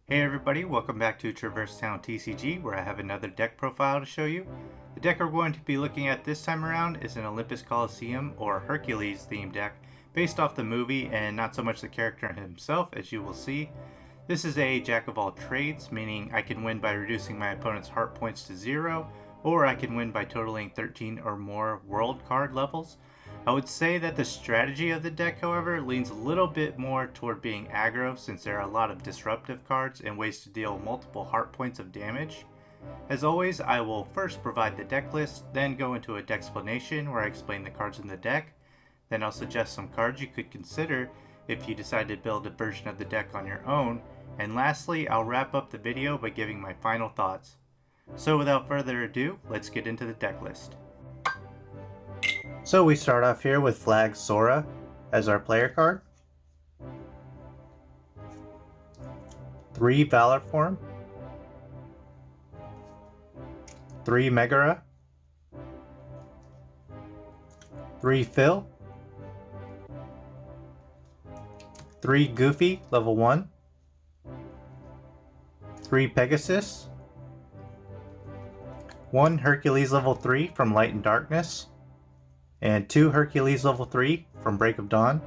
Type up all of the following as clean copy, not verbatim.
Hey everybody, welcome back to TraverseTownTCG, where I have another deck profile to show you. The deck we're going to be looking at this time around is an Olympus Coliseum or Hercules themed deck based off the movie and not so much the character himself, as you will see. This is a jack of all trades, meaning I can win by reducing my opponent's heart points to 0, or I can win by totaling 13 or more world card levels. I would say that the strategy of the deck, however, leans a little bit more toward being aggro, since there are a lot of disruptive cards and ways to deal multiple heart points of damage. As always, I will first provide the deck list, then go into a Decksplanation where I explain the cards in the deck. Then I'll suggest some cards you could consider if you decide to build a version of the deck on your own. And lastly, I'll wrap up the video by giving my final thoughts. So without further ado, let's get into the deck list. So we start off here with Flag Sora as our player card. 3 Valor Form. 3 Megara. 3 Phil. 3 Goofy, level 1. 3 Pegasus. 1 Hercules level 3 from Light and Darkness. And 2 Hercules level 3 from Break of Dawn.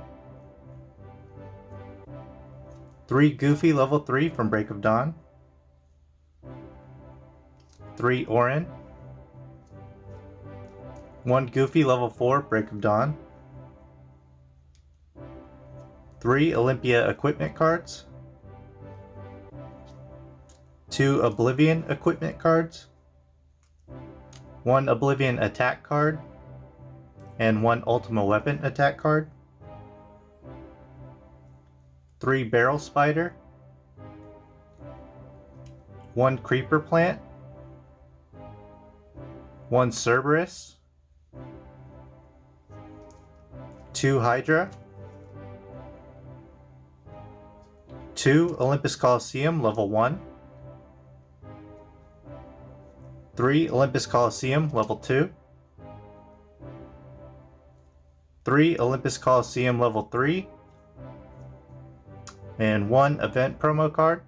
3 Goofy level 3 from Break of Dawn. 3 Orin. 1 Goofy level 4 Break of Dawn. 3 Olympia equipment cards. 2 Oblivion equipment cards. 1 Oblivion attack card. And 1 Ultima Weapon attack card. 3 Barrel Spider. 1 Creeper Plant. 1 Cerberus. 2 Hydra. 2 Olympus Coliseum level 1. 3 Olympus Coliseum level 2. 3 Olympus Coliseum level 3, and 1 event promo card.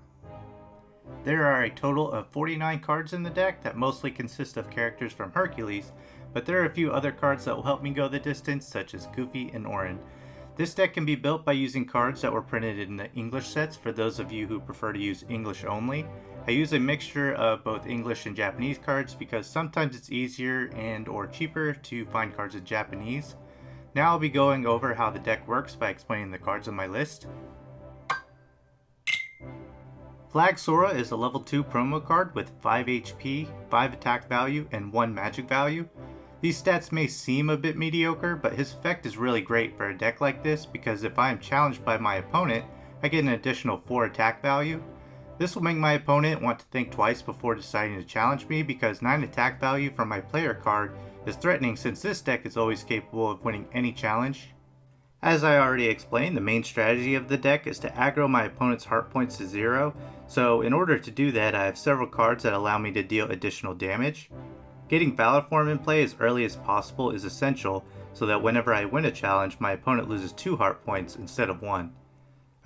There are a total of 49 cards in the deck that mostly consist of characters from Hercules, but there are a few other cards that will help me go the distance, such as Goofy and Orin. This deck can be built by using cards that were printed in the English sets for those of you who prefer to use English only. I use a mixture of both English and Japanese cards because sometimes it's easier and or cheaper to find cards in Japanese. Now I'll be going over how the deck works by explaining the cards on my list. Flag Sora is a level 2 promo card with 5 HP, 5 attack value, and 1 magic value. These stats may seem a bit mediocre, but his effect is really great for a deck like this because if I am challenged by my opponent, I get an additional 4 attack value. This will make my opponent want to think twice before deciding to challenge me because 9 attack value from my player card is threatening since this deck is always capable of winning any challenge. As I already explained, the main strategy of the deck is to aggro my opponent's heart points to 0, so in order to do that I have several cards that allow me to deal additional damage. Getting Valor Form in play as early as possible is essential so that whenever I win a challenge my opponent loses 2 heart points instead of 1.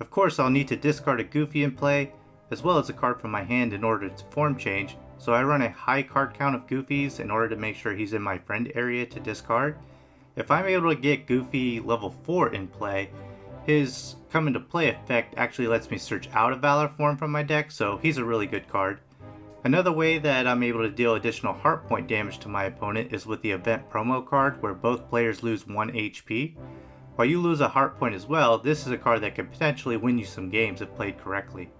Of course I'll need to discard a Goofy in play, as well as a card from my hand in order to form change, so I run a high card count of Goofies in order to make sure he's in my friend area to discard. If I'm able to get Goofy level 4 in play, his come into play effect actually lets me search out a Valor Form from my deck, so he's a really good card. Another way that I'm able to deal additional heart point damage to my opponent is with the event promo card where both players lose 1 HP. While you lose a heart point as well, this is a card that can potentially win you some games if played correctly.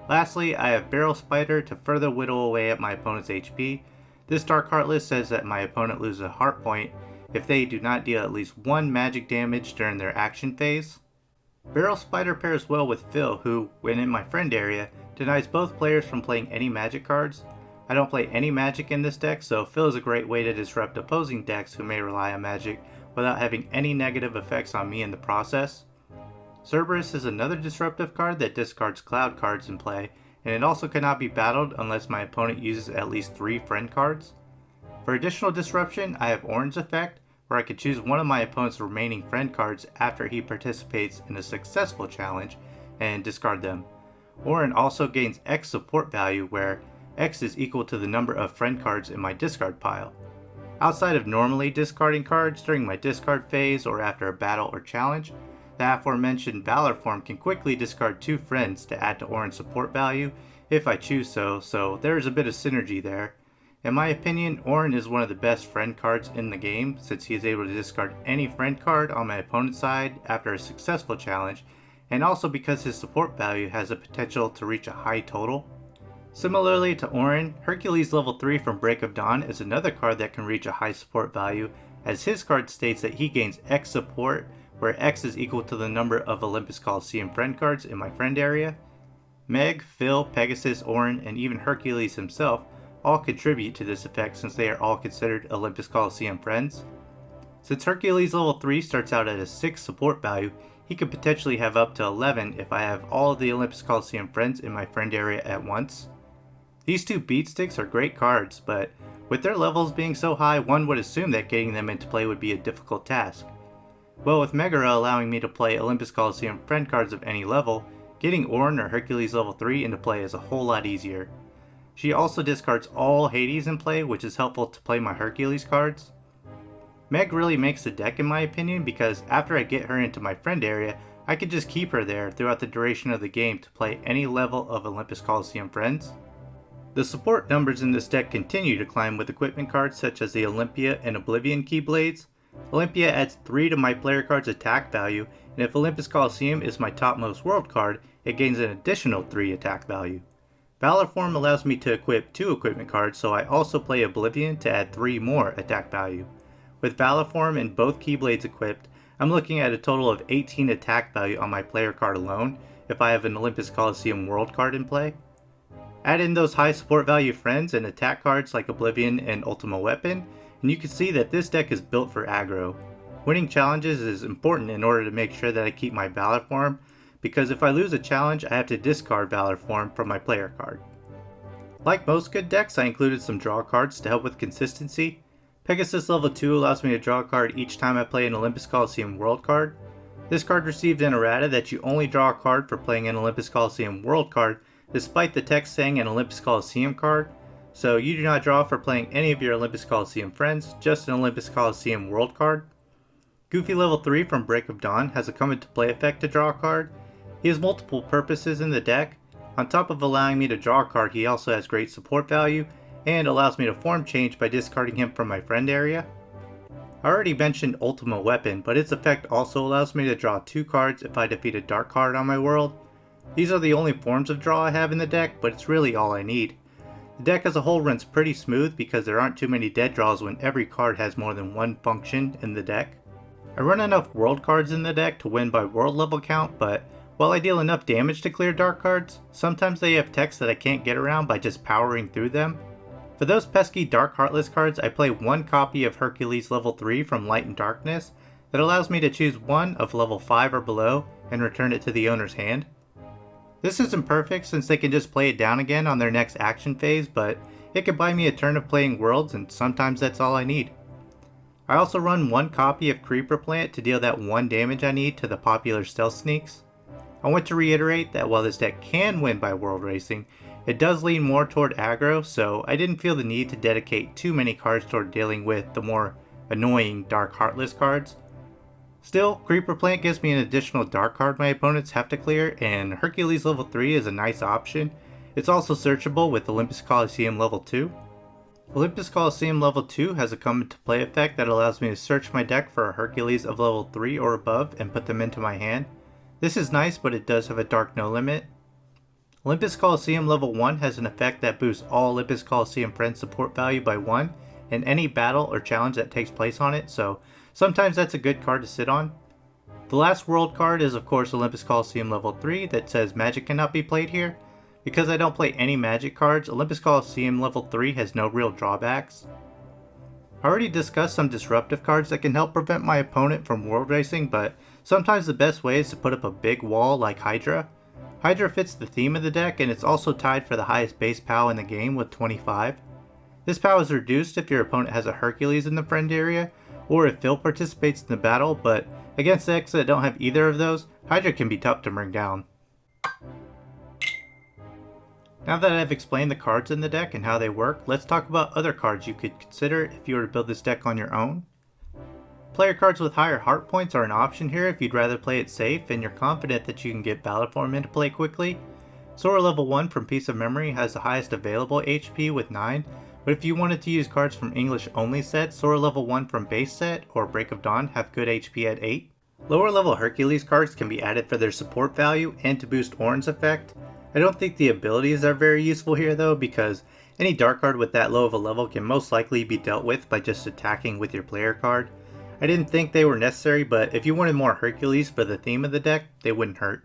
Lastly, I have Barrel Spider to further whittle away at my opponent's HP. This Dark Heartless says that my opponent loses a heart point if they do not deal at least 1 magic damage during their action phase. Barrel Spider pairs well with Phil, who, when in my friend area, denies both players from playing any magic cards. I don't play any magic in this deck, so Phil is a great way to disrupt opposing decks who may rely on magic without having any negative effects on me in the process. Cerberus is another disruptive card that discards cloud cards in play, and it also cannot be battled unless my opponent uses at least 3 friend cards. For additional disruption, I have Orange Effect, where I can choose one of my opponent's remaining friend cards after he participates in a successful challenge and discard them. Orin also gains X support value, where X is equal to the number of friend cards in my discard pile. Outside of normally discarding cards during my discard phase or after a battle or challenge, the aforementioned Valor form can quickly discard 2 friends to add to Orin's support value if I choose so there is a bit of synergy there. In my opinion, Orin is one of the best friend cards in the game, since he is able to discard any friend card on my opponent's side after a successful challenge, and also because his support value has the potential to reach a high total. Similarly to Orin, Hercules level 3 from Break of Dawn is another card that can reach a high support value, as his card states that he gains X support, where X is equal to the number of Olympus Coliseum friend cards in my friend area. Meg, Phil, Pegasus, Orin, and even Hercules himself all contribute to this effect, since they are all considered Olympus Coliseum friends. Since Hercules level 3 starts out at a 6 support value, he could potentially have up to 11 if I have all of the Olympus Coliseum friends in my friend area at once. These 2 beatsticks are great cards, but with their levels being so high, one would assume that getting them into play would be a difficult task. Well, with Megara allowing me to play Olympus Coliseum friend cards of any level, getting Orin or Hercules level 3 into play is a whole lot easier. She also discards all Hades in play, which is helpful to play my Hercules cards. Meg really makes the deck in my opinion, because after I get her into my friend area, I can just keep her there throughout the duration of the game to play any level of Olympus Coliseum friends. The support numbers in this deck continue to climb with equipment cards such as the Olympia and Oblivion Keyblades. Olympia adds 3 to my player card's attack value, and if Olympus Coliseum is my topmost world card, it gains an additional 3 attack value. Valor form allows me to equip 2 equipment cards, so I also play Oblivion to add 3 more attack value. With Valor form and both Keyblades equipped, I'm looking at a total of 18 attack value on my player card alone if I have an Olympus Coliseum world card in play. Add in those high support value friends and attack cards like Oblivion and Ultima Weapon, and you can see that this deck is built for aggro. Winning challenges is important in order to make sure that I keep my Valor form, because if I lose a challenge, I have to discard Valor form from my player card. Like most good decks, I included some draw cards to help with consistency. Pegasus level 2 allows me to draw a card each time I play an Olympus Coliseum world card. This card received an errata that you only draw a card for playing an Olympus Coliseum world card, despite the text saying an Olympus Coliseum card, so you do not draw for playing any of your Olympus Coliseum friends, just an Olympus Coliseum world card. Goofy level 3 from Break of Dawn has a come into play effect to draw a card. He has multiple purposes in the deck. On top of allowing me to draw a card, he also has great support value, and allows me to form change by discarding him from my friend area. I already mentioned Ultima Weapon, but its effect also allows me to draw 2 cards if I defeat a dark card on my world. These are the only forms of draw I have in the deck, but it's really all I need. The deck as a whole runs pretty smooth because there aren't too many dead draws when every card has more than one function in the deck. I run enough world cards in the deck to win by world level count, but while I deal enough damage to clear dark cards, sometimes they have text that I can't get around by just powering through them. For those pesky Dark Heartless cards, I play 1 copy of Hercules level 3 from Light and Darkness that allows me to choose one of level 5 or below and return it to the owner's hand. This isn't perfect since they can just play it down again on their next action phase, but it can buy me a turn of playing Worlds, and sometimes that's all I need. I also run 1 copy of Creeper Plant to deal that 1 damage I need to the popular Stealth Sneaks. I want to reiterate that while this deck can win by world racing, it does lean more toward aggro, so I didn't feel the need to dedicate too many cards toward dealing with the more annoying Dark Heartless cards. Still, Creeper Plant gives me an additional dark card my opponents have to clear, and Hercules level 3 is a nice option. It's also searchable with Olympus Coliseum level 2. Olympus Coliseum level 2 has a come into play effect that allows me to search my deck for a Hercules of level 3 or above and put them into my hand. This is nice, but it does have a dark no limit. Olympus Coliseum level 1 has an effect that boosts all Olympus Coliseum friends support value by 1 in any battle or challenge that takes place on it, so sometimes that's a good card to sit on. The last world card is of course Olympus Coliseum level 3 that says magic cannot be played here. Because I don't play any magic cards, Olympus Coliseum level 3 has no real drawbacks. I already discussed some disruptive cards that can help prevent my opponent from world racing, but sometimes the best way is to put up a big wall like Hydra. Hydra fits the theme of the deck, and it's also tied for the highest base POW in the game with 25. This POW is reduced if your opponent has a Hercules in the friend area, or if Phil participates in the battle, but against decks that don't have either of those, Hydra can be tough to bring down. Now that I've explained the cards in the deck and how they work, let's talk about other cards you could consider if you were to build this deck on your own. Player cards with higher heart points are an option here if you'd rather play it safe and you're confident that you can get Battleform into play quickly. Sora level 1 from Piece of Memory has the highest available HP with 9, but if you wanted to use cards from English only sets, Sora level 1 from Base Set or Break of Dawn have good HP at 8. Lower level Hercules cards can be added for their support value and to boost Orin's effect. I don't think the abilities are very useful here though, because any dark card with that low of a level can most likely be dealt with by just attacking with your player card. I didn't think they were necessary, but if you wanted more Hercules for the theme of the deck, they wouldn't hurt.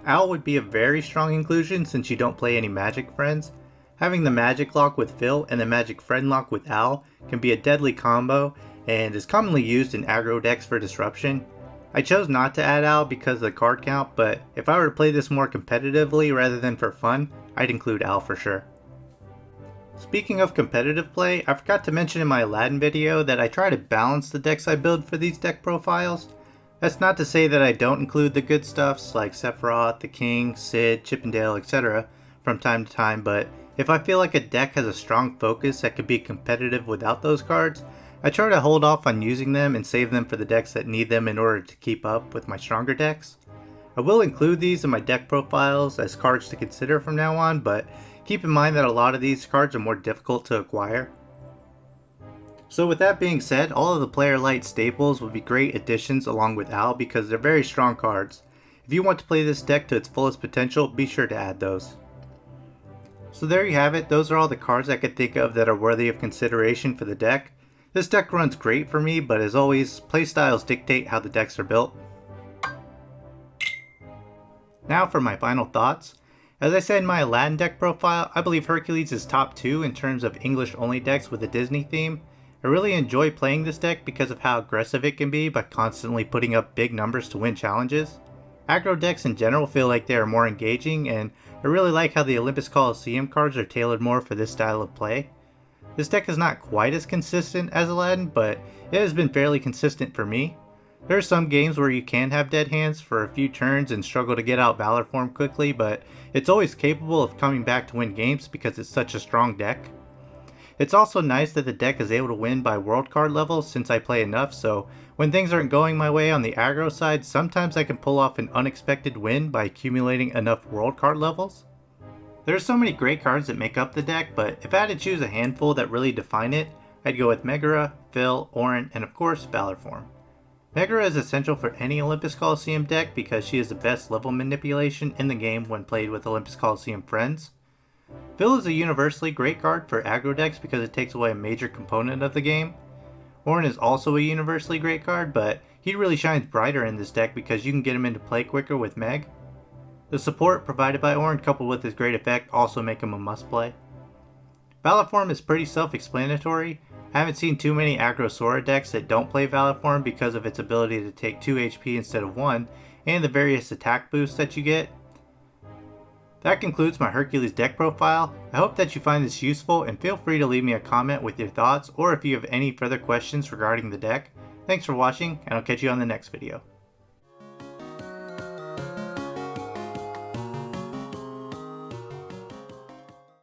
Owl would be a very strong inclusion since you don't play any magic friends. Having the magic lock with Phil and the magic friend lock with Owl can be a deadly combo and is commonly used in aggro decks for disruption. I chose not to add Owl because of the card count, but if I were to play this more competitively rather than for fun, I'd include Owl for sure. Speaking of competitive play, I forgot to mention in my Aladdin video that I try to balance the decks I build for these deck profiles. That's not to say that I don't include the good stuffs like Sephiroth, the King, Sid, Chippendale, etc. from time to time, but if I feel like a deck has a strong focus that could be competitive without those cards, I try to hold off on using them and save them for the decks that need them in order to keep up with my stronger decks. I will include these in my deck profiles as cards to consider from now on, but keep in mind that a lot of these cards are more difficult to acquire. So with that being said, all of the player light staples would be great additions along with Owl because they're very strong cards. If you want to play this deck to its fullest potential, be sure to add those. So there you have it, those are all the cards I could think of that are worthy of consideration for the deck. This deck runs great for me, but as always, playstyles dictate how the decks are built. Now for my final thoughts. As I said in my Aladdin deck profile, I believe Hercules is top 2 in terms of English only decks with a Disney theme. I really enjoy playing this deck because of how aggressive it can be by constantly putting up big numbers to win challenges. Aggro decks in general feel like they are more engaging, and I really like how the Olympus Coliseum cards are tailored more for this style of play. This deck is not quite as consistent as Aladdin, but it has been fairly consistent for me. There are some games where you can have dead hands for a few turns and struggle to get out Valor Form quickly, but it's always capable of coming back to win games because it's such a strong deck. It's also nice that the deck is able to win by world card level since I play enough, so when things aren't going my way on the aggro side, sometimes I can pull off an unexpected win by accumulating enough world card levels. There are so many great cards that make up the deck, but if I had to choose a handful that really define it, I'd go with Megara, Phil, Orin, and of course Valor Form. Megara is essential for any Olympus Coliseum deck because she is the best level manipulation in the game when played with Olympus Coliseum friends. Phil is a universally great card for aggro decks because it takes away a major component of the game. Orin is also a universally great card, but he really shines brighter in this deck because you can get him into play quicker with Meg. The support provided by Orin coupled with his great effect also make him a must play. Valor Form is pretty self-explanatory. I haven't seen too many aggro Sora decks that don't play Valor Form because of its ability to take 2 HP instead of 1 and the various attack boosts that you get. That concludes my Hercules deck profile. I hope that you find this useful and feel free to leave me a comment with your thoughts or if you have any further questions regarding the deck. Thanks for watching and I'll catch you on the next video.